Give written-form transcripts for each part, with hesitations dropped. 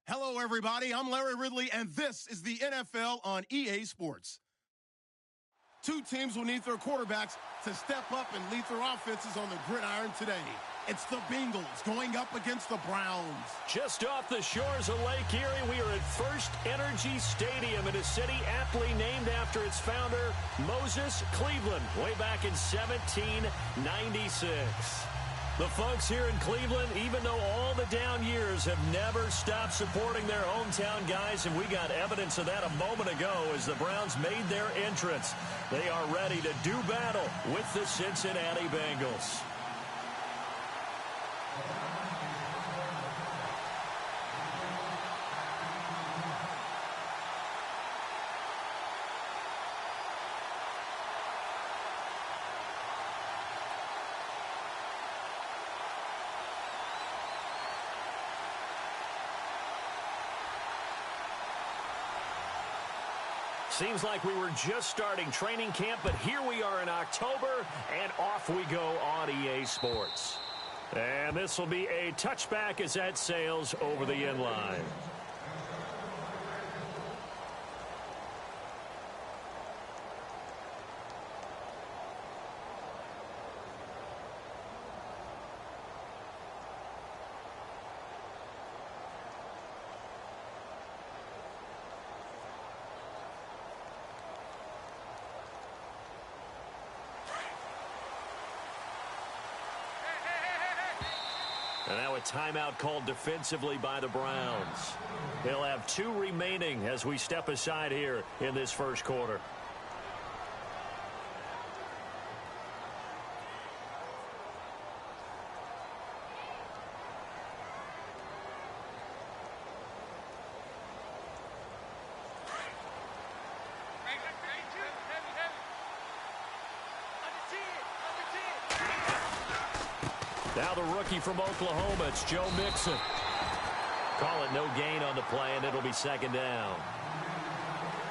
Hello, everybody. I'm Larry Ridley, and this is the NFL on EA Sports. Two teams will need their quarterbacks to step up and lead their offenses on the gridiron today. It's the Bengals going up against the Browns. Just off the shores of Lake Erie, we are at First Energy Stadium in a city aptly named after its founder, Moses Cleveland, way back in 1796. The folks here in Cleveland, even though all the down years, have never stopped supporting their hometown guys, and we got evidence of that a moment ago as the Browns made their entrance. They are ready to do battle with the Cincinnati Bengals. Seems like we were just starting training camp, but here we are in October, and off we go on EA Sports. And this will be a touchback as that sails over the end line. And now a timeout called defensively by the Browns. They'll have 2 remaining as we step aside here in this first quarter. Now the rookie from Oklahoma, it's Joe Mixon. Call it no gain on the play, and it'll be second down.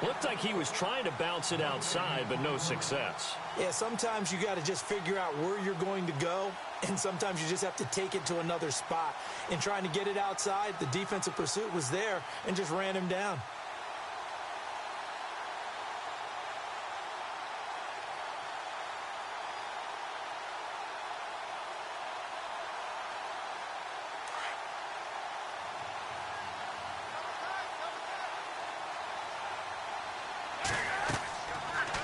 Looked like he was trying to bounce it outside, but no success. Yeah, sometimes you got to just figure out where you're going to go, and sometimes you just have to take it to another spot. In trying to get it outside, the defensive pursuit was there and just ran him down.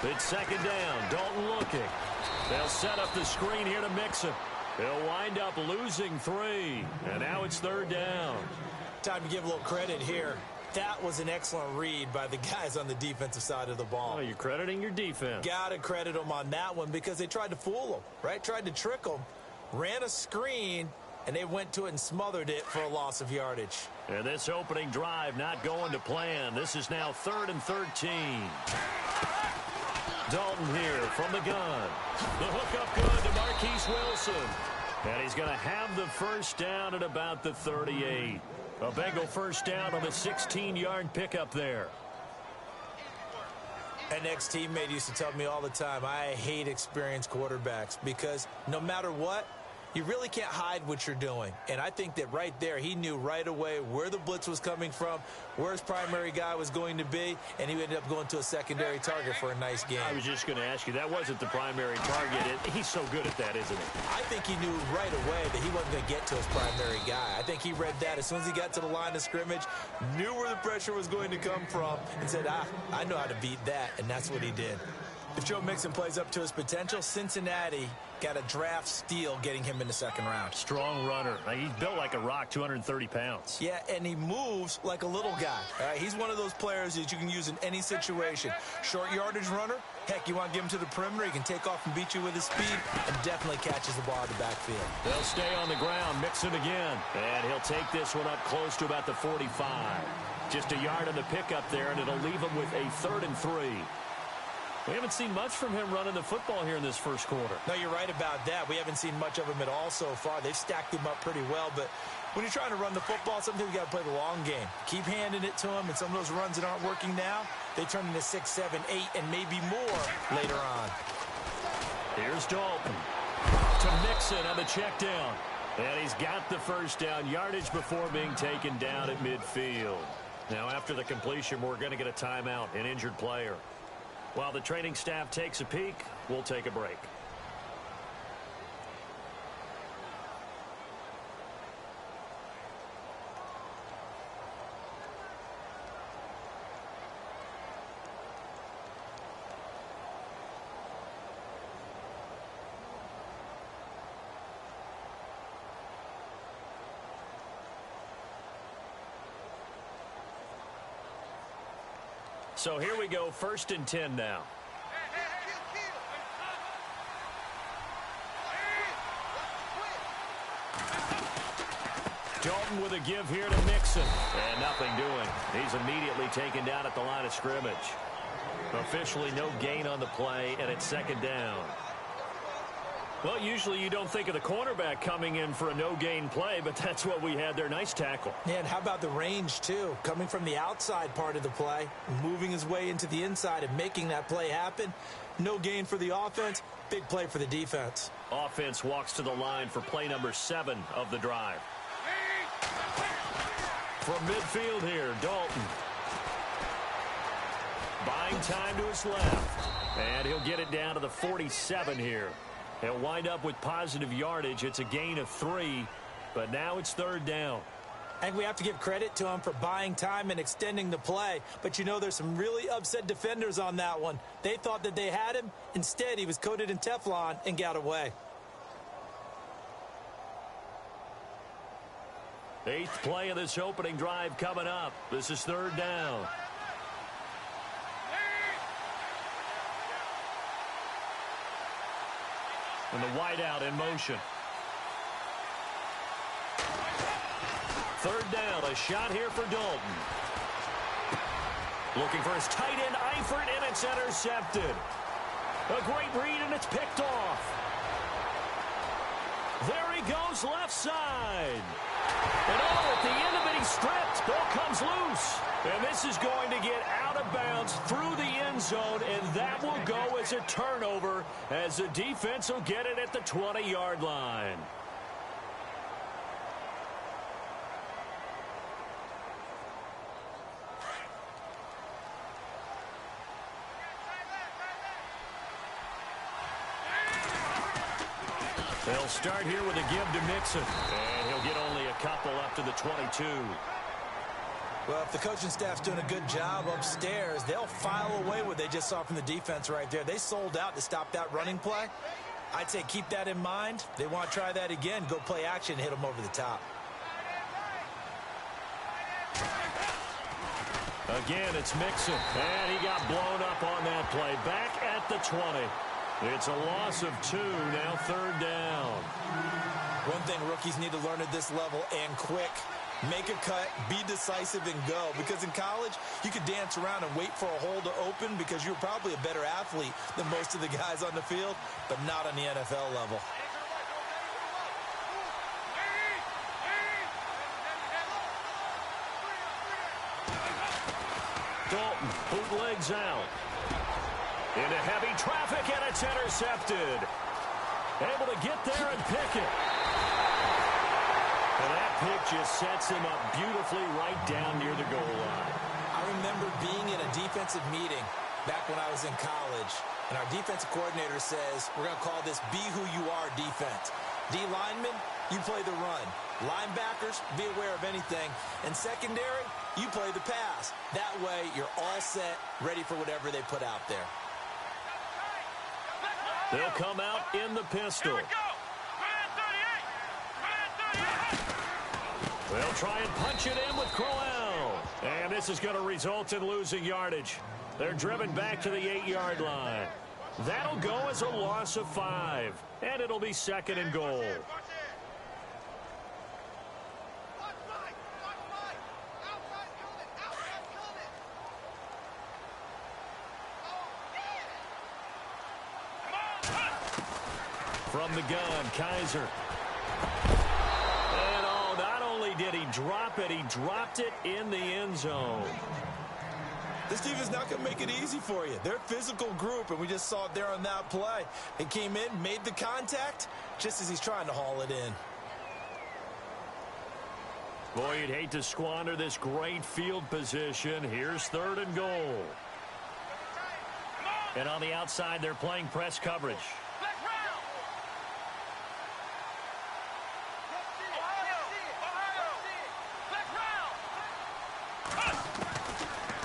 It's second down. Dalton looking. They'll set up the screen here to Mixon. He'll wind up losing 3. And now it's third down. Time to give a little credit here. That was an excellent read by the guys on the defensive side of the ball. Oh, you're crediting your defense. Got to credit them on that one because they tried to fool them, right? Tried to trick them. Ran a screen, and they went to it and smothered it for a loss of yardage. And this opening drive not going to plan. This is now 3rd and 13. Dalton here from the gun. The hook up good to Marquise Wilson. And he's going to have the first down at about the 38. A Bengal first down on the 16-yard pickup there. An ex-teammate used to tell me all the time, I hate experienced quarterbacks because no matter what, you really can't hide what you're doing. And I think that right there, he knew right away where the blitz was coming from, where his primary guy was going to be, and he ended up going to a secondary target for a nice game. I was just going to ask you, that wasn't the primary target. He's so good at that, isn't he? I think he knew right away that he wasn't going to get to his primary guy. I think he read that as soon as he got to the line of scrimmage, knew where the pressure was going to come from, and said, I know how to beat that, and that's what he did. If Joe Mixon plays up to his potential, Cincinnati got a draft steal getting him in the second round. Strong runner. He's built like a rock, 230 pounds. Yeah, and he moves like a little guy. He's one of those players that you can use in any situation. Short yardage runner. Heck, you want to get him to the perimeter, he can take off and beat you with his speed and definitely catches the ball in the backfield. They'll stay on the ground, Mixon again. And he'll take this one up close to about the 45. Just a yard on the pickup there, and it'll leave him with a 3rd and 3. We haven't seen much from him running the football here in this first quarter. No, you're right about that. We haven't seen much of him at all so far. They've stacked him up pretty well, but when you're trying to run the football, sometimes you got to play the long game. Keep handing it to him, and some of those runs that aren't working now, they turn into 6, 7, 8, and maybe more later on. Here's Dalton to Mixon on the check down. And he's got the first down, yardage before being taken down at midfield. Now, after the completion, we're going to get a timeout, an injured player. While the training staff takes a peek, we'll take a break. So here we go, 1st and 10 now. Dalton with a give here to Mixon. And nothing doing. He's immediately taken down at the line of scrimmage. Officially no gain on the play, and it's 2nd down. Well, usually you don't think of the cornerback coming in for a no-gain play, but that's what we had there. Nice tackle. Yeah, and how about the range, too? Coming from the outside part of the play, moving his way into the inside and making that play happen. No gain for the offense, big play for the defense. Offense walks to the line for play number 7 of the drive. From midfield here, Dalton. Buying time to his left. And he'll get it down to the 47 here. He'll wind up with positive yardage. It's a gain of 3, but now it's 3rd down. And we have to give credit to him for buying time and extending the play. But you know, there's some really upset defenders on that one. They thought that they had him. Instead, he was coated in Teflon and got away. 8th play of this opening drive coming up. This is 3rd down. And the wideout in motion. 3rd down, a shot here for Dalton. Looking for his tight end, Eifert, and it's intercepted. A great read, and it's picked off. There he goes, left side. And at the end of it, he's stripped. Ball comes loose. And this is going to get out of bounds through the end zone, and that will go as a turnover as the defense will get it at the 20-yard line. They'll start here with a give to Mixon, and he'll get only a couple up to the 22. Well, if the coaching staff's doing a good job upstairs, they'll file away what they just saw from the defense right there. They sold out to stop that running play. I'd say keep that in mind. They want to try that again. Go play action and hit them over the top. Again, it's Mixon, and he got blown up on that play. Back at the 20. It's a loss of 2, now 3rd down. One thing rookies need to learn at this level, and quick. Make a cut, be decisive, and go. Because in college, you could dance around and wait for a hole to open because you're probably a better athlete than most of the guys on the field, but not on the NFL level. Dalton bootlegs out. Into heavy traffic, and it's intercepted. Able to get there and pick it. And that pick just sets him up beautifully right down near the goal line. I remember being in a defensive meeting back when I was in college, and our defensive coordinator says, we're going to call this be who you are defense. D linemen, you play the run. Linebackers, be aware of anything. And secondary, you play the pass. That way, you're all set, ready for whatever they put out there. They'll come out in the pistol. They'll try and punch it in with Crowell. And this is going to result in losing yardage. They're driven back to the 8-yard line. That'll go as a loss of 5. And it'll be 2nd and goal. From the gun, Kaiser. And not only did he drop it, he dropped it in the end zone. This team is not going to make it easy for you. They're a physical group, and we just saw it there on that play. He came in, made the contact, just as he's trying to haul it in. Boy, you'd hate to squander this great field position. Here's 3rd and goal. And on the outside, they're playing press coverage.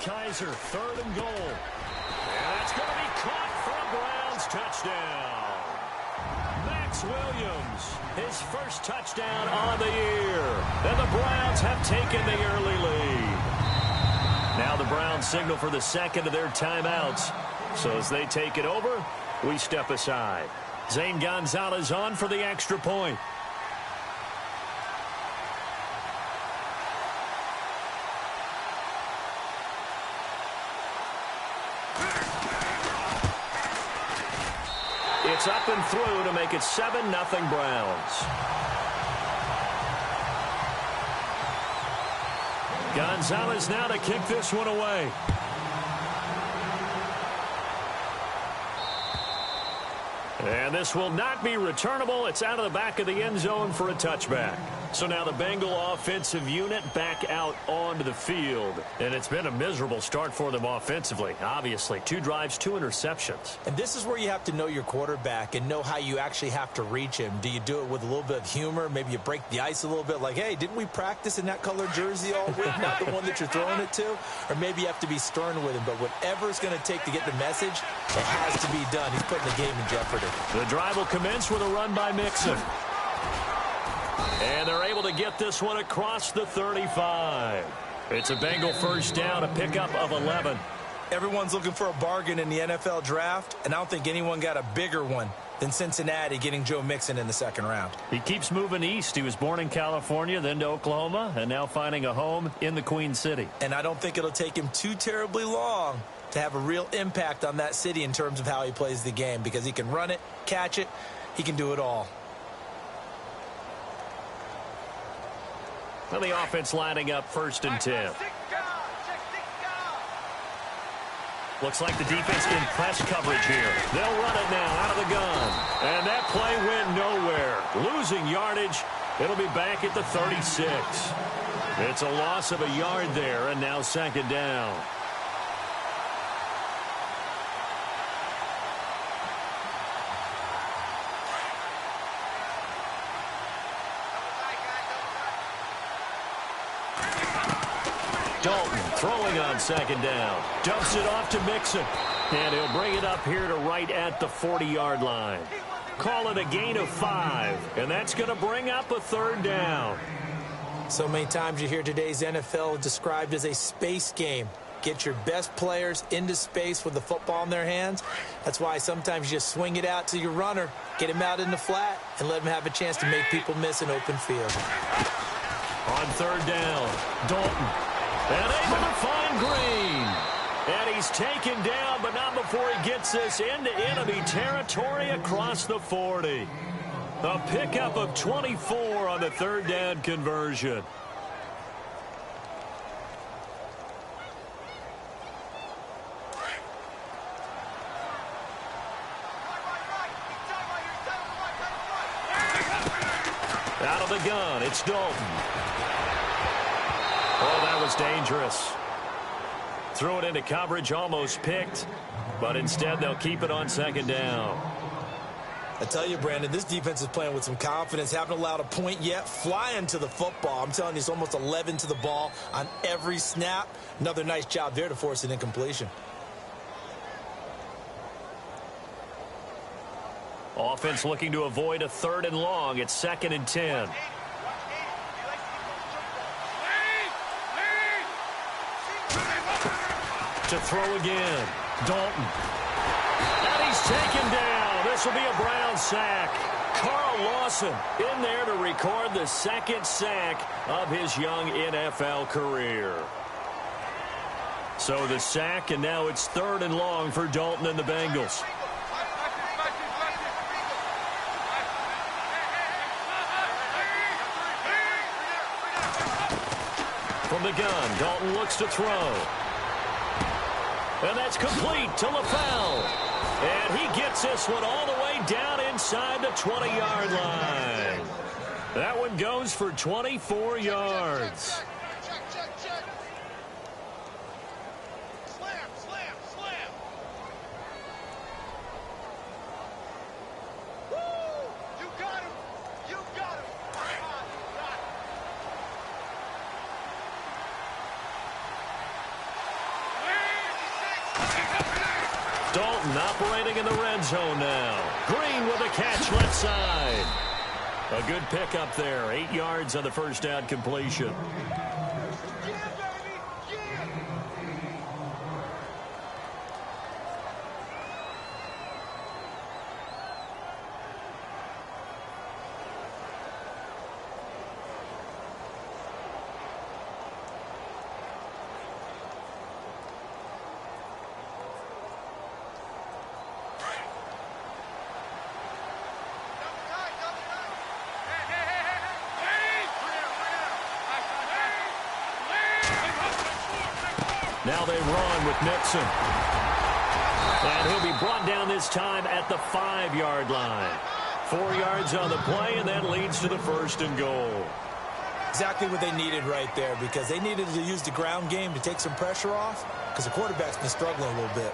Kaiser, 3rd and goal. And that's going to be caught for a Browns touchdown. Max Williams, his first touchdown on the year. And the Browns have taken the early lead. Now the Browns signal for the second of their timeouts. So as they take it over, we step aside. Zane Gonzalez on for the extra point. It's up and through to make it 7-0 Browns. Gonzalez now to kick this one away. And this will not be returnable. It's out of the back of the end zone for a touchback. So now the Bengal offensive unit back out onto the field. And it's been a miserable start for them offensively. Obviously, 2 drives, 2 interceptions. And this is where you have to know your quarterback and know how you actually have to reach him. Do you do it with a little bit of humor? Maybe you break the ice a little bit like, hey, didn't we practice in that color jersey all week? Not the one that you're throwing it to? Or maybe you have to be stern with him. But whatever it's going to take to get the message, it has to be done. He's putting the game in jeopardy. The drive will commence with a run by Mixon. And they're able to get this one across the 35. It's a Bengal first down, a pickup of 11. Everyone's looking for a bargain in the NFL draft, and I don't think anyone got a bigger one than Cincinnati getting Joe Mixon in the 2nd round. He keeps moving east. He was born in California, then to Oklahoma, and now finding a home in the Queen City. And I don't think it'll take him too terribly long to have a real impact on that city in terms of how he plays the game, because he can run it, catch it, he can do it all. Well, the offense lining up 1st and 10. Looks like the defense in press coverage here. They'll run it now out of the gun. And that play went nowhere. Losing yardage. It'll be back at the 36. It's a loss of a yard there, and now 2nd down. Dalton throwing on 2nd down. Dumps it off to Mixon. And he'll bring it up here to right at the 40-yard line. Call it a gain of 5. And that's going to bring up a 3rd down. So many times you hear today's NFL described as a space game. Get your best players into space with the football in their hands. That's why sometimes you just swing it out to your runner, get him out in the flat, and let him have a chance to make people miss an open field. On 3rd down, Dalton. And able to find Green. And he's taken down, but not before he gets this into enemy territory across the 40. A pickup of 24 on the 3rd down conversion. Out of the gun, it's Dalton. Oh, that was dangerous. Threw it into coverage, almost picked, but instead they'll keep it on 2nd down. I tell you, Brandon, this defense is playing with some confidence. Haven't allowed a point yet. Flying to the football. I'm telling you, it's almost 11 to the ball on every snap. Another nice job there to force an incompletion. Offense looking to avoid a 3rd and long. It's 2nd and 10. To throw again. Dalton. And he's taken down. This will be a Brown sack. Carl Lawson in there to record the 2nd sack of his young NFL career. So the sack, and now it's 3rd and long for Dalton and the Bengals. From the gun, Dalton looks to throw. And that's complete to LaFell. And he gets this one all the way down inside the 20-yard line. That one goes for 24 yards. Dalton operating in the red zone now. Green with a catch left side. A good pickup there. 8 yards on the first down completion. Now they run with Nixon. And he'll be brought down this time at the 5-yard line. 4 yards on the play, and that leads to the 1st and goal. Exactly what they needed right there, because they needed to use the ground game to take some pressure off, because the quarterback's been struggling a little bit.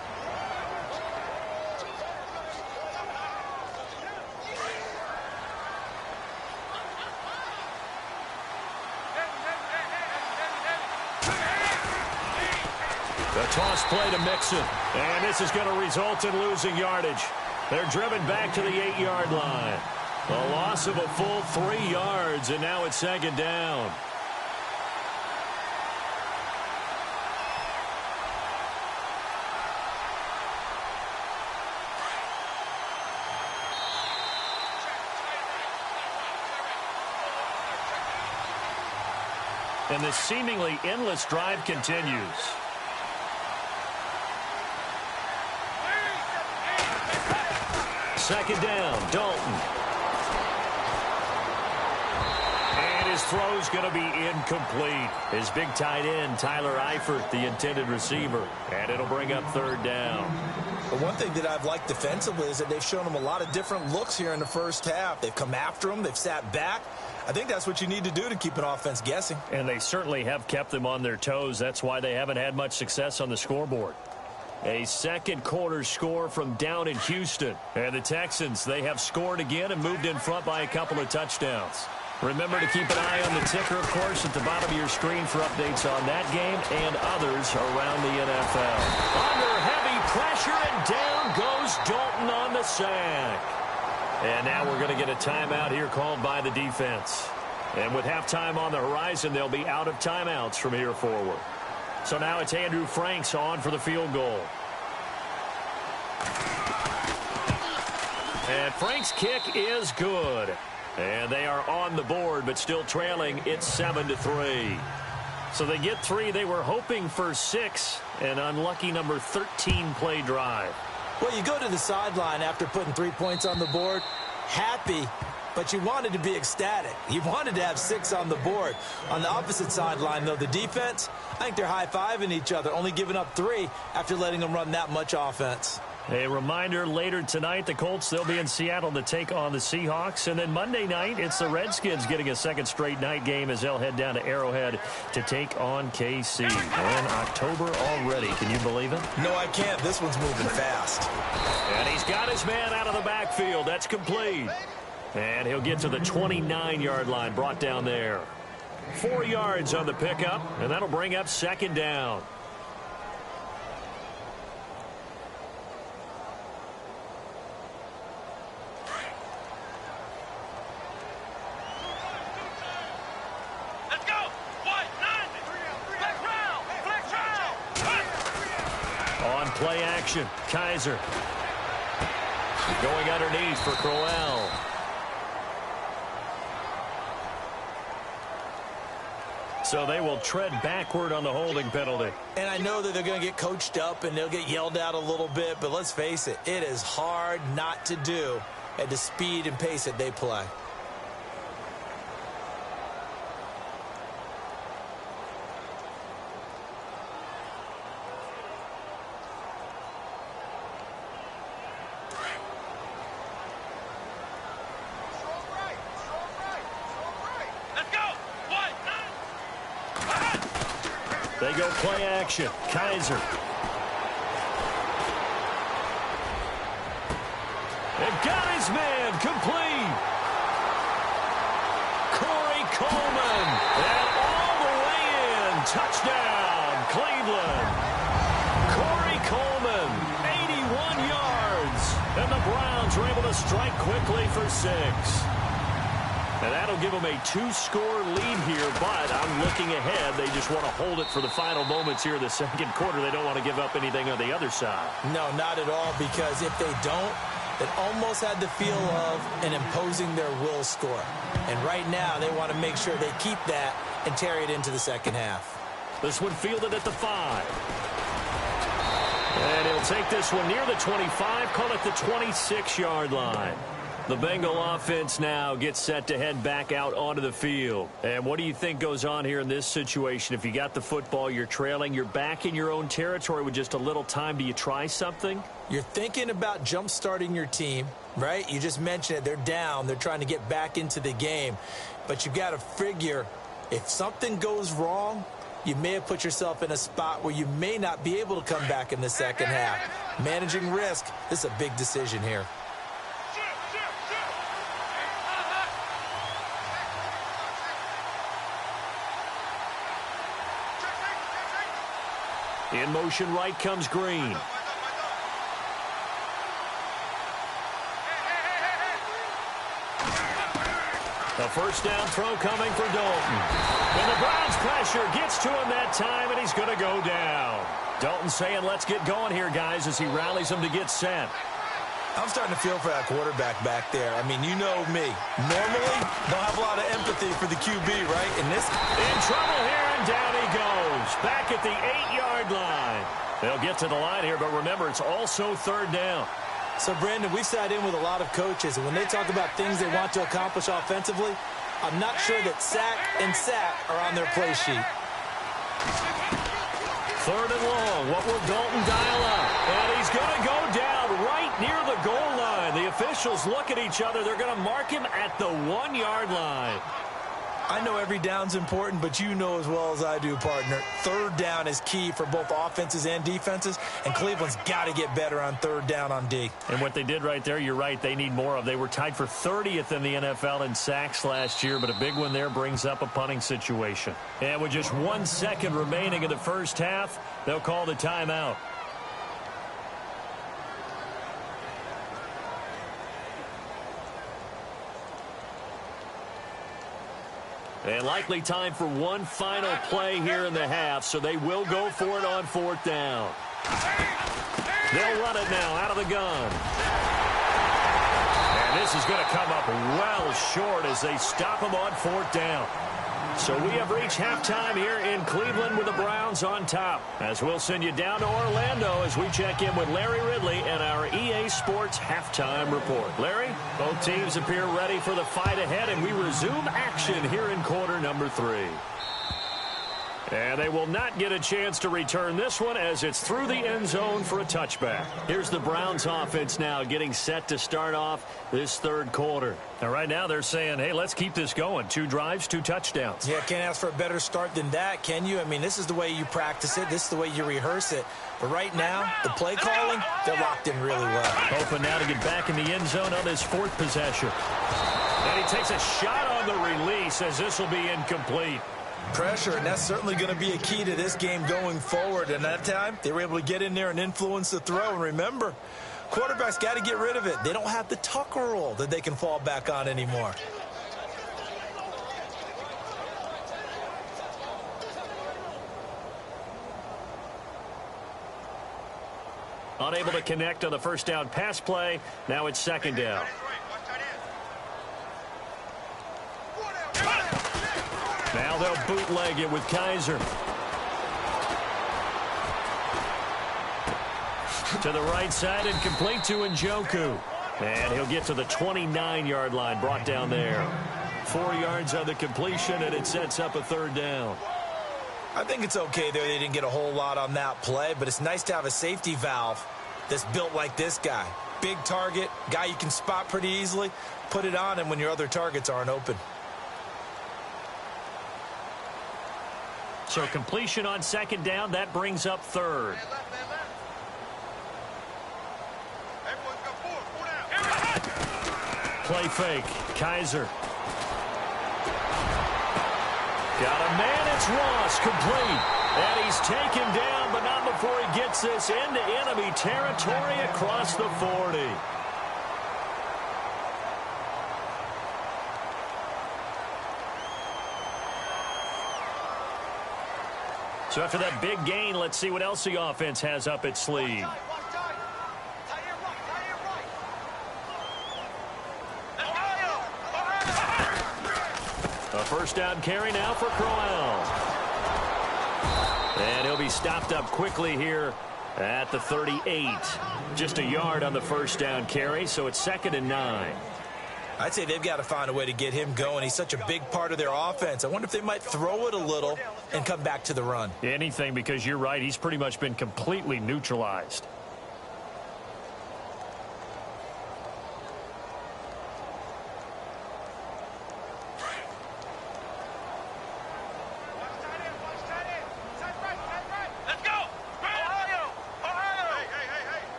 The toss play to Mixon. And this is going to result in losing yardage. They're driven back to the 8-yard line. A loss of a full 3 yards, and now it's 2nd down. And the seemingly endless drive continues. Second down, Dalton. And his throw's going to be incomplete. His big tight end, Tyler Eifert, the intended receiver. And it'll bring up 3rd down. But one thing that I've liked defensively is that they've shown him a lot of different looks here in the first half. They've come after him. They've sat back. I think that's what you need to do to keep an offense guessing. And they certainly have kept them on their toes. That's why they haven't had much success on the scoreboard. A second quarter score from down in Houston. And the Texans, they have scored again and moved in front by a couple of touchdowns. Remember to keep an eye on the ticker, of course, at the bottom of your screen for updates on that game and others around the NFL. Under heavy pressure, and down goes Dalton on the sack. And now we're going to get a timeout here called by the defense. And with halftime on the horizon, they'll be out of timeouts from here forward. So now it's Andrew Franks on for the field goal. And Franks' kick is good. And they are on the board, but still trailing. It's 7-3. So they get 3. They were hoping for 6. An unlucky number 13 play drive. Well, you go to the sideline after putting 3 points on the board, happy, but you wanted to be ecstatic. You wanted to have 6 on the board. On the opposite sideline, though, the defense, I think they're high-fiving each other, only giving up 3 after letting them run that much offense. A reminder, later tonight, the Colts, they'll be in Seattle to take on the Seahawks. And then Monday night, it's the Redskins getting a second straight night game as they'll head down to Arrowhead to take on KC. And October already. Can you believe it? No, I can't. This one's moving fast. And he's got his man out of the backfield. That's complete. And he'll get to the 29-yard line, brought down there. 4 yards on the pickup, and that'll bring up 2nd down. Play action. Kaiser going underneath for Crowell. So they will tread backward on the holding penalty. And I know that they're going to get coached up and they'll get yelled at a little bit, but let's face it, it is hard not to do at the speed and pace that they play. They go play action. Kaiser. And got his man complete. Corey Coleman. And all the way in. Touchdown, Cleveland. Corey Coleman, 81 yards. And the Browns were able to strike quickly for 6. And that'll give them a 2-score lead here, but I'm looking ahead. They just want to hold it for the final moments here in the second quarter. They don't want to give up anything on the other side. No, not at all, because if they don't, it almost had the feel of an imposing their will score. And right now, they want to make sure they keep that and carry it into the second half. This one fielded at the 5. And he'll take this one near the 25, call it the 26-yard line. The Bengal offense now gets set to head back out onto the field. And what do you think goes on here in this situation? If you got the football, you're trailing, you're back in your own territory with just a little time. Do you try something? You're thinking about jump-starting your team, right? You just mentioned it. They're down. They're trying to get back into the game. But you've got to figure if something goes wrong, you may have put yourself in a spot where you may not be able to come back in the second half. Managing risk, this is a big decision here. In motion right comes Green. A first down throw coming for Dalton. And the Browns pressure gets to him that time, and he's going to go down. Dalton saying, let's get going here, guys, as he rallies them to get set. I'm starting to feel for that quarterback back there. I mean, you know me. Normally, don't have a lot of empathy for the QB, right? In trouble here, and down he goes. Back at the 8-yard line. They'll get to the line here, but remember, it's also third down. So, Brandon, we've sat in with a lot of coaches, and when they talk about things they want to accomplish offensively, I'm not sure that sack and sack are on their play sheet. Third and long. What will Dalton dial up? And he's going to go down right near the goal line. The officials look at each other. They're going to mark him at the 1-yard line. I know every down's important, but you know as well as I do, partner, third down is key for both offenses and defenses, and Cleveland's got to get better on third down on D. And what they did right there, you're right, they need more of. They were tied for 30th in the NFL in sacks last year, but a big one there brings up a punting situation. And with just 1 second remaining in the first half, they'll call the timeout. And likely time for one final play here in the half, so they will go for it on fourth down. They'll run it now out of the gun. And this is going to come up well short as they stop him on fourth down. So we have reached halftime here in Cleveland with the Browns on top. As we'll send you down to Orlando as we check in with Larry Ridley and our EA Sports Halftime Report. Larry, both teams appear ready for the fight ahead, and we resume action here in quarter number 3. And they will not get a chance to return this one as it's through the end zone for a touchback. Here's the Browns offense now getting set to start off this third quarter. Now, right now they're saying, hey, let's keep this going. 2 drives, 2 touchdowns. Yeah, can't ask for a better start than that, can you? I mean, this is the way you practice it. This is the way you rehearse it. But right now, the play calling, they're locked in really well. Hoping now to get back in the end zone on his 4th possession. And he takes a shot on the release as this will be incomplete. Pressure, and that's certainly going to be a key to this game going forward. And that time, they were able to get in there and influence the throw. And remember, quarterbacks got to get rid of it. They don't have the Tucker rule that they can fall back on anymore. Unable to connect on the first down pass play. Now it's second down. Now they'll bootleg it with Kaiser. To the right side and complete to Njoku. And he'll get to the 29-yard line, brought down there. 4 yards on the completion, and it sets up a third down. I think it's okay there. They didn't get a whole lot on that play, but it's nice to have a safety valve that's built like this guy. Big target, guy you can spot pretty easily. Put it on him when your other targets aren't open. So completion on second down, that brings up third. Play fake. Kaiser. Got a man. It's Ross. Complete. And he's taken down, but not before he gets this into enemy territory across the 40. So after that big gain, let's see what else the offense has up its sleeve. A first down carry now for Crowell. And he'll be stopped up quickly here at the 38. Just a yard on the first down carry, so it's 2nd and 9. I'd say they've got to find a way to get him going. He's such a big part of their offense. I wonder if they might throw it a little and come back to the run. Anything, because you're right. He's pretty much been completely neutralized.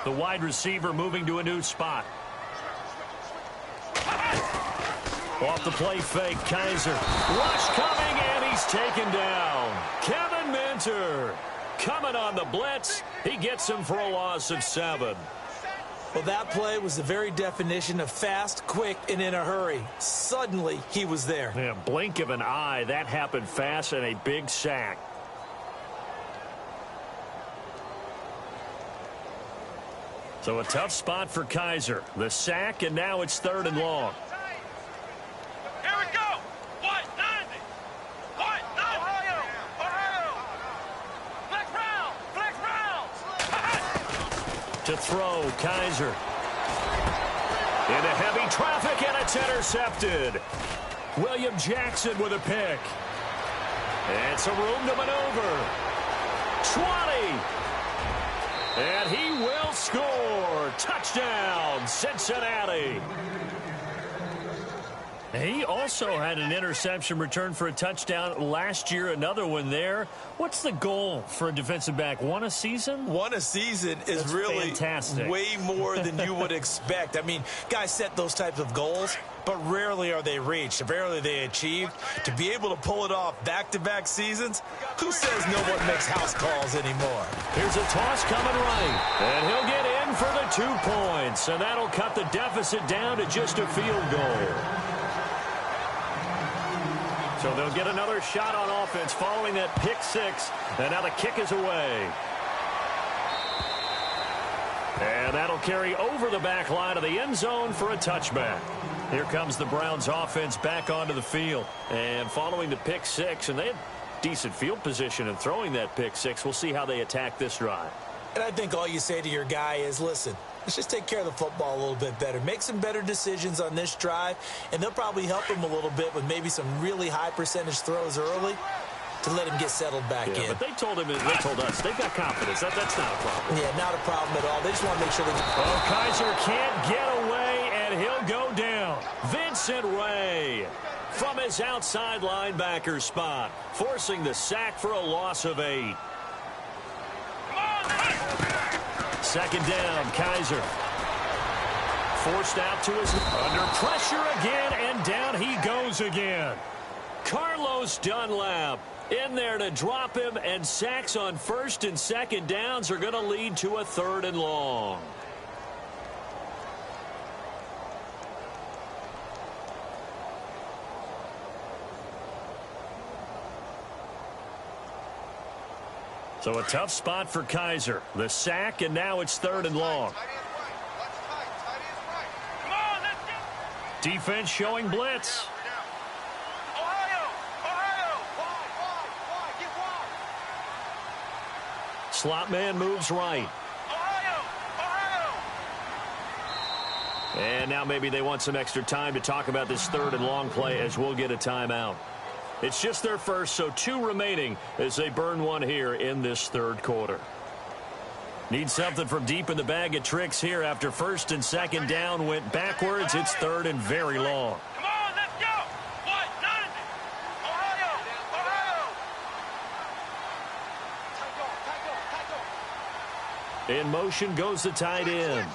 The wide receiver moving to a new spot. Off the play fake, Kaiser. Rush coming, and he's taken down. Kevin Minter coming on the blitz. He gets him for a loss of 7. Well, that play was the very definition of fast, quick, and in a hurry. Suddenly, he was there. Yeah, blink of an eye. That happened fast, and a big sack. So a tough spot for Kaiser. The sack, and now it's 3rd and long. Here we go. What? 90. What? 90. Ohio. Flex round. To throw, Kaiser. Into heavy traffic, and it's intercepted. William Jackson with a pick. And some room to maneuver. 20. And he will score. Touchdown, Cincinnati. He also had an interception return for a touchdown last year. Another one there. What's the goal for a defensive back? One a season? One a season is That's really fantastic. Way more than you would expect. I mean, guys set those types of goals, but rarely are they reached. Rarely are they achieved. To be able to pull it off back-to-back seasons, who says no one makes house calls anymore? Here's a toss coming right. And he'll get in for the 2 points. And that'll cut the deficit down to just a field goal. So they'll get another shot on offense following that pick 6. And now the kick is away. And that'll carry over the back line of the end zone for a touchback. Here comes the Browns offense back onto the field. And following the pick 6, and they had decent field position in throwing that pick 6. We'll see how they attack this drive. And I think all you say to your guy is, listen, let's just take care of the football a little bit better. Make some better decisions on this drive, and they'll probably help him a little bit with maybe some really high percentage throws early to let him get settled back in. But they told us they've got confidence. That's not a problem. Yeah, not a problem at all. They just want to make sure they get... Oh, Kaiser can't get away, and he'll go down. Vincent Ray from his outside linebacker spot, forcing the sack for a loss of 8. 2nd down, Kaiser. Forced out to his... Under pressure again, and down he goes again. Carlos Dunlap in there to drop him, and sacks on 1st and 2nd downs are going to lead to a 3rd and long. So a tough spot for Kaiser. The sack, and now it's 3rd and long. Come on, let's go. Defense showing blitz. Ohio. Get wide. Slot man moves right. Ohio. And now maybe they want some extra time to talk about this 3rd and long play, as we'll get a timeout. It's just their first, so 2 remaining as they burn one here in this 3rd quarter. Need something from deep in the bag of tricks here after 1st and 2nd down went backwards. It's 3rd and very long. Come on, let's go. What? 90. Ohio. In motion goes the tight end.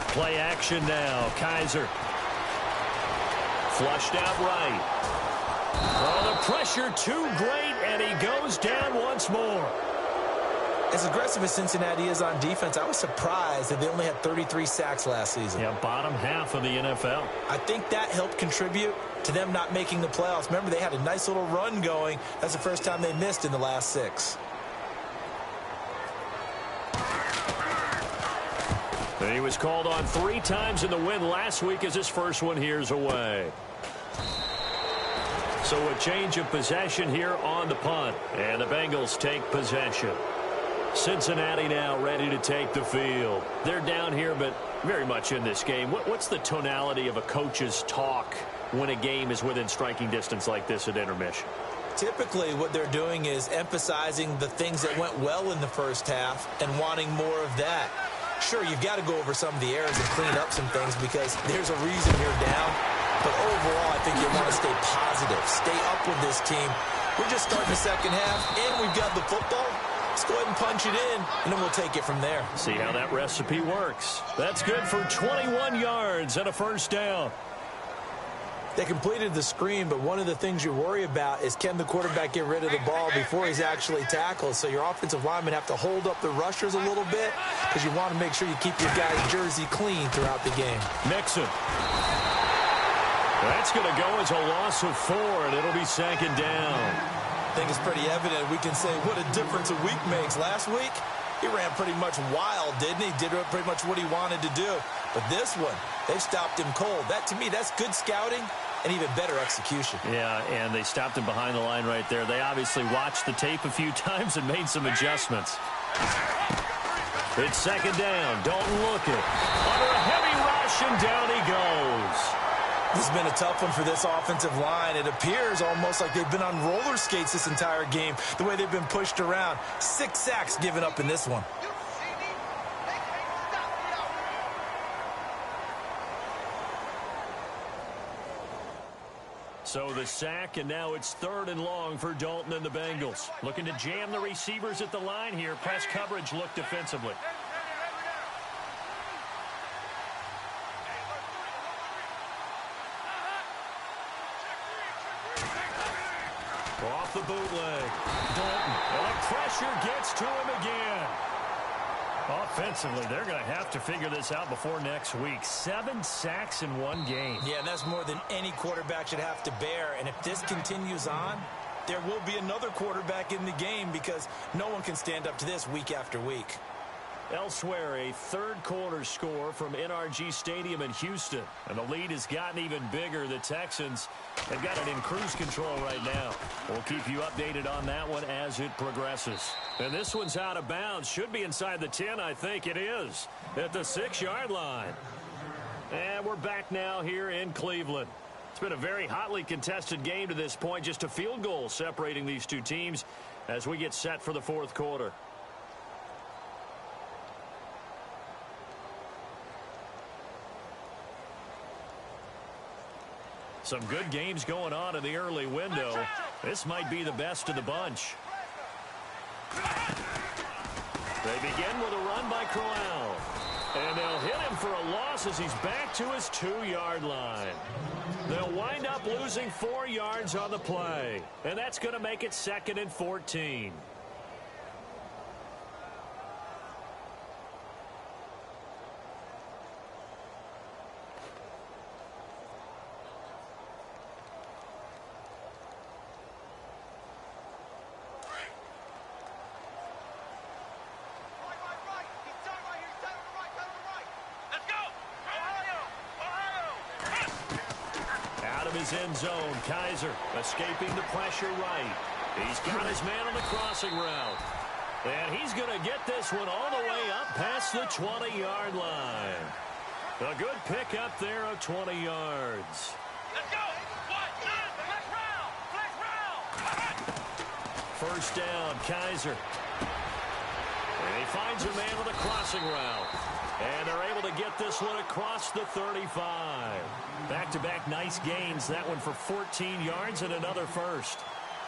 Play action now. Kaiser. Flushed out right. Oh, the pressure too great, and he goes down once more. As aggressive as Cincinnati is on defense, I was surprised that they only had 33 sacks last season. Yeah, bottom half of the NFL. I think that helped contribute to them not making the playoffs. Remember, they had a nice little run going. That's the first time they missed in the last 6. He was called on 3 times in the win last week as his first one here's away. So a change of possession here on the punt, and the Bengals take possession. Cincinnati now ready to take the field. They're down here, but very much in this game. What's the tonality of a coach's talk when a game is within striking distance like this at intermission? Typically, what they're doing is emphasizing the things that went well in the first half and wanting more of that. Sure, you've got to go over some of the errors and clean up some things because there's a reason you're down. But overall, I think you want to stay positive, stay up with this team. We're just starting the second half, and we've got the football. Let's go ahead and punch it in, and then we'll take it from there. See how that recipe works. That's good for 21 yards and a first down. They completed the screen, but one of the things you worry about is can the quarterback get rid of the ball before he's actually tackled? So your offensive linemen have to hold up the rushers a little bit because you want to make sure you keep your guy's jersey clean throughout the game. Mixon. That's going to go as a loss of 4, and it'll be second down. I think it's pretty evident. We can say what a difference a week makes. Last week, he ran pretty much wild, didn't he? Did pretty much what he wanted to do. But this one, they've stopped him cold. That, to me, that's good scouting and even better execution. Yeah, and they stopped him behind the line right there. They obviously watched the tape a few times and made some adjustments. It's second down. Don't look it. Under a heavy rush, and down he goes. This has been a tough one for this offensive line. It appears almost like they've been on roller skates this entire game, the way they've been pushed around. 6 sacks given up in this one. So the sack, and now it's 3rd and long for Dalton and the Bengals. Looking to jam the receivers at the line here. Press coverage look defensively. Off the bootleg. Dalton. And the pressure gets to him again. Offensively, they're going to have to figure this out before next week. 7 sacks in 1 game. Yeah, and that's more than any quarterback should have to bear. And if this continues on, there will be another quarterback in the game because no one can stand up to this week after week. Elsewhere, a 3rd quarter score from NRG Stadium in Houston. And the lead has gotten even bigger. The Texans have got it in cruise control right now. We'll keep you updated on that one as it progresses. And this one's out of bounds. Should be inside the 10, I think it is. At the 6-yard line. And we're back now here in Cleveland. It's been a very hotly contested game to this point. Just a field goal separating these two teams as we get set for the 4th quarter. Some good games going on in the early window. This might be the best of the bunch. They begin with a run by Crowell. And they'll hit him for a loss as he's back to his 2-yard line. They'll wind up losing 4 yards on the play. And that's going to make it 2nd and 14. His end zone. Kaiser escaping the pressure right. He's got his man on the crossing route. And he's going to get this one all the way up past the 20-yard line. A good pick up there of 20 yards. Let's go. Flex round. First down, Kaiser. And he finds a man on the crossing route. And they're able to to get this one across the 35. Back-to-back nice gains. That one for 14 yards and another first.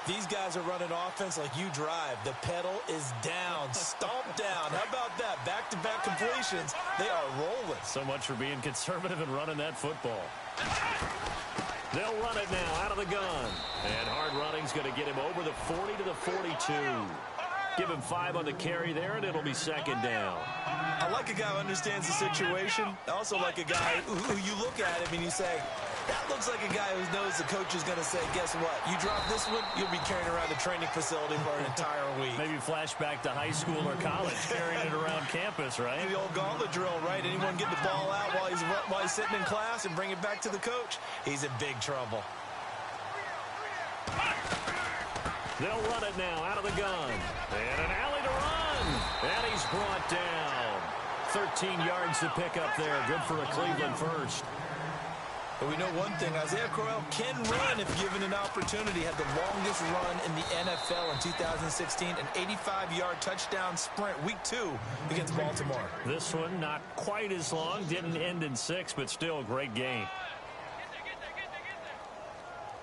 These guys are running offense like you drive. The pedal is down, stomped down. How about that? Back-to-back completions. They are rolling. So much for being conservative and running that football. They'll run it now out of the gun. And hard running's going to get him over the 40 to the 42. Give him 5 on the carry there, and it'll be second down. I like a guy who understands the situation. I also like a guy who you look at him and you say, that looks like a guy who knows the coach is going to say, guess what? You drop this one, you'll be carrying around the training facility for an entire week. Maybe flashback to high school or college, carrying it around campus, right? The old gauntlet drill, right? Anyone get the ball out while he's sitting in class and bring it back to the coach? He's in big trouble. They'll run it now out of the gun. And an alley to run. And he's brought down. 13 yards to pick up there. Good for a Cleveland first. But we know one thing, Isaiah Crowell can run if given an opportunity. Had the longest run in the NFL in 2016, an 85-yard touchdown sprint, week 2 against Baltimore. This one not quite as long, didn't end in 6, but still a great game.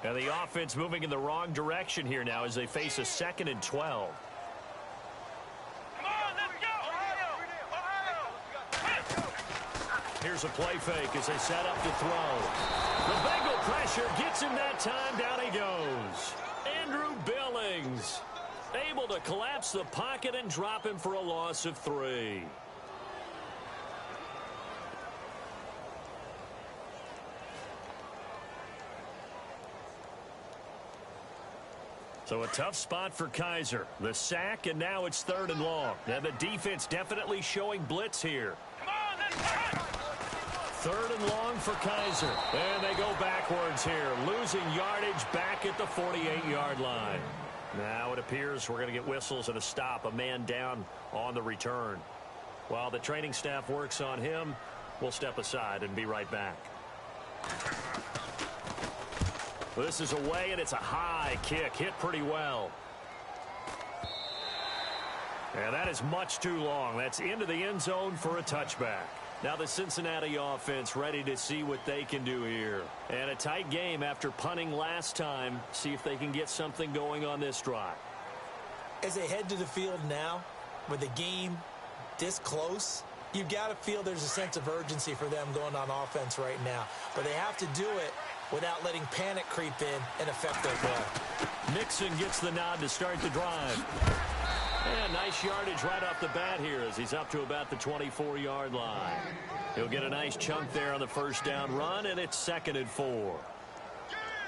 And the offense moving in the wrong direction here now as they face a 2nd and 12. Here's a play fake as they set up to throw. The Bengal pressure gets him that time. Down he goes. Andrew Billings able to collapse the pocket and drop him for a loss of 3. So a tough spot for Kaiser. The sack, and now it's 3rd and long. And the defense definitely showing blitz here. 3rd and long for Kaiser. And they go backwards here, losing yardage back at the 48-yard line. Now it appears we're going to get whistles and a stop, a man down on the return. While the training staff works on him, we'll step aside and be right back. This is away, and it's a high kick, hit pretty well. And that is much too long. That's into the end zone for a touchback. Now the Cincinnati offense ready to see what they can do here. And a tight game after punting last time. See if they can get something going on this drive. As they head to the field now, with the game this close, you've got to feel there's a sense of urgency for them going on offense right now. But they have to do it without letting panic creep in and affect their play. Mixon gets the nod to start the drive. And nice yardage right off the bat here as he's up to about the 24-yard line. He'll get a nice chunk there on the first down run, and it's 2nd and 4.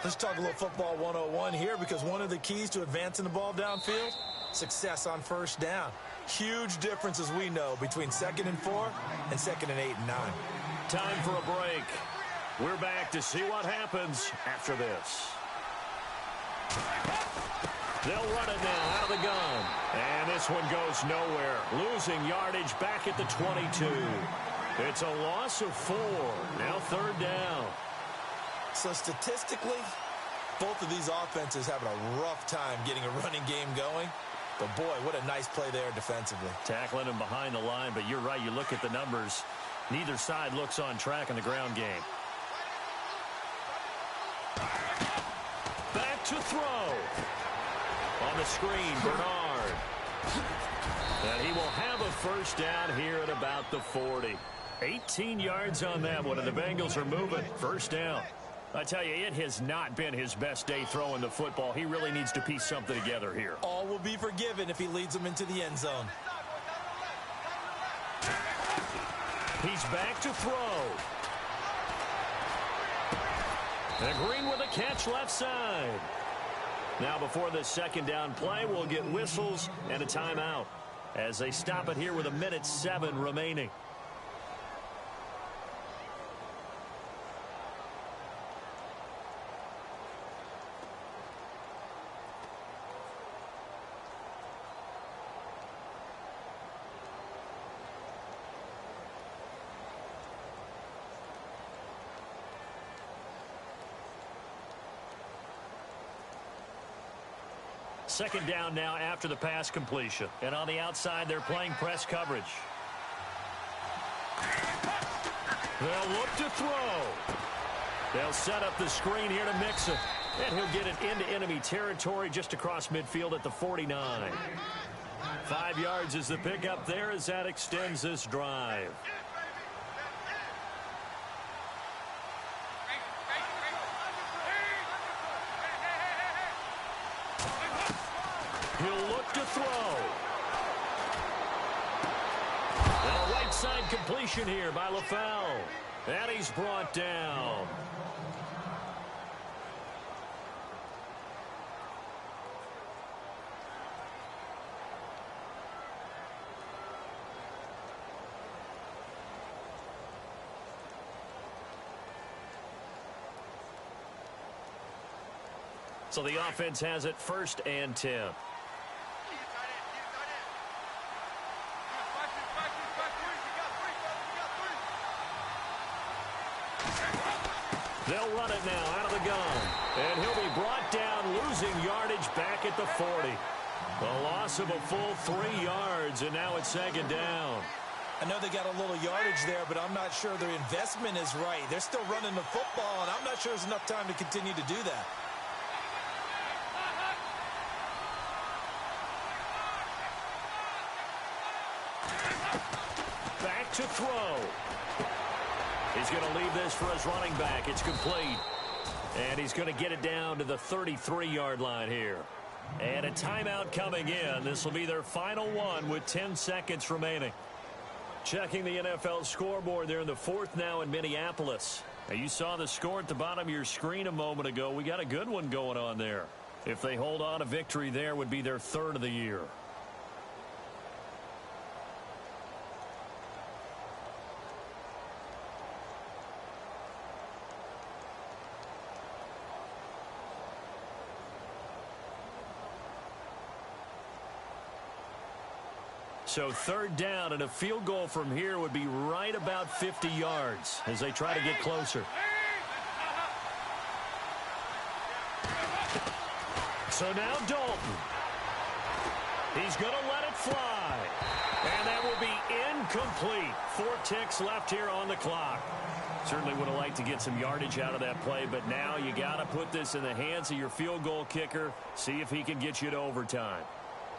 Let's talk a little football 101 here, because one of the keys to advancing the ball downfield, success on first down. Huge difference, as we know, between 2nd and 4 and 2nd and 8 and 9. Time for a break. We're back to see what happens after this. They'll run it now out of the gun. And this one goes nowhere. Losing yardage back at the 22. It's a loss of 4. Now 3rd down. So statistically, both of these offenses having a rough time getting a running game going. But boy, what a nice play there defensively. Tackling him behind the line, but you're right. You look at the numbers. Neither side looks on track in the ground game. Back to throw. On the screen, Bernard. And he will have a first down here at about the 40. 18 yards on that one, and the Bengals are moving. First down. I tell you, it has not been his best day throwing the football. He really needs to piece something together here. All will be forgiven if he leads them into the end zone. He's back to throw. And Green with a catch left side. Now before this 2nd down play, we'll get whistles and a timeout as they stop it here with 1:07 remaining. Second down now after the pass completion. And on the outside, they're playing press coverage. They'll look to throw. They'll set up the screen here to mix it. And he'll get it into enemy territory just across midfield at the 49. 5 yards is the pickup there as that extends this drive. He'll look to throw. And a right side completion here by LaFell. And he's brought down. So the offense has it 1st and 10. They'll run it now out of the gun. And he'll be brought down, losing yardage back at the 40. A loss of a full 3 yards, and now it's 2nd down. I know they got a little yardage there, but I'm not sure their investment is right. They're still running the football, and I'm not sure there's enough time to continue to do that. Back to throw. He's going to leave this for his running back. It's complete. And he's going to get it down to the 33-yard line here. And a timeout coming in. This will be their final one with 10 seconds remaining. Checking the NFL scoreboard there in the 4th now in Minneapolis. Now you saw the score at the bottom of your screen a moment ago. We got a good one going on there. If they hold on, a victory there would be their 3rd of the year. So 3rd down, and a field goal from here would be right about 50 yards as they try to get closer. So now Dalton. He's going to let it fly. And that will be incomplete. 4 ticks left here on the clock. Certainly would have liked to get some yardage out of that play, but now you got to put this in the hands of your field goal kicker, see if he can get you to overtime.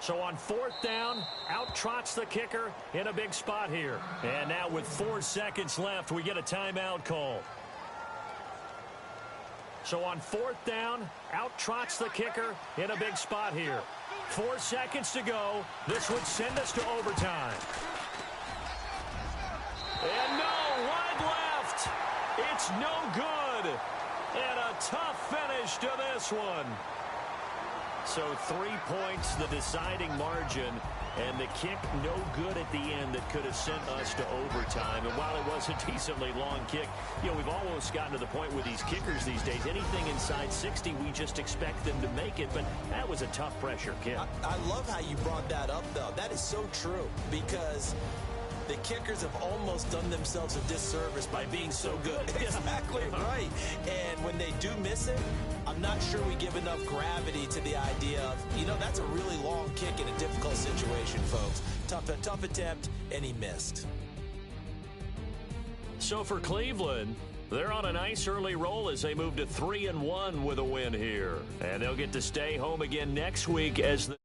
So on 4th down, out trots the kicker in a big spot here. And now with 4 seconds left, we get a timeout call. So on 4th down, out trots the kicker in a big spot here. 4 seconds to go. This would send us to overtime. And no, wide left. It's no good. And a tough finish to this one. So 3 points, the deciding margin, and the kick no good at the end that could have sent us to overtime. And while it was a decently long kick, you know, we've almost gotten to the point with these kickers these days, anything inside 60, we just expect them to make it. But that was a tough pressure kick. I love how you brought that up, though. That is so true, because the kickers have almost done themselves a disservice by being so good. Exactly right. And when they do miss it, I'm not sure we give enough gravity to the idea of, you know, that's a really long kick in a difficult situation, folks. Tough attempt, and he missed. So for Cleveland, they're on a nice early roll as they move to 3-1 with a win here. And they'll get to stay home again next week as the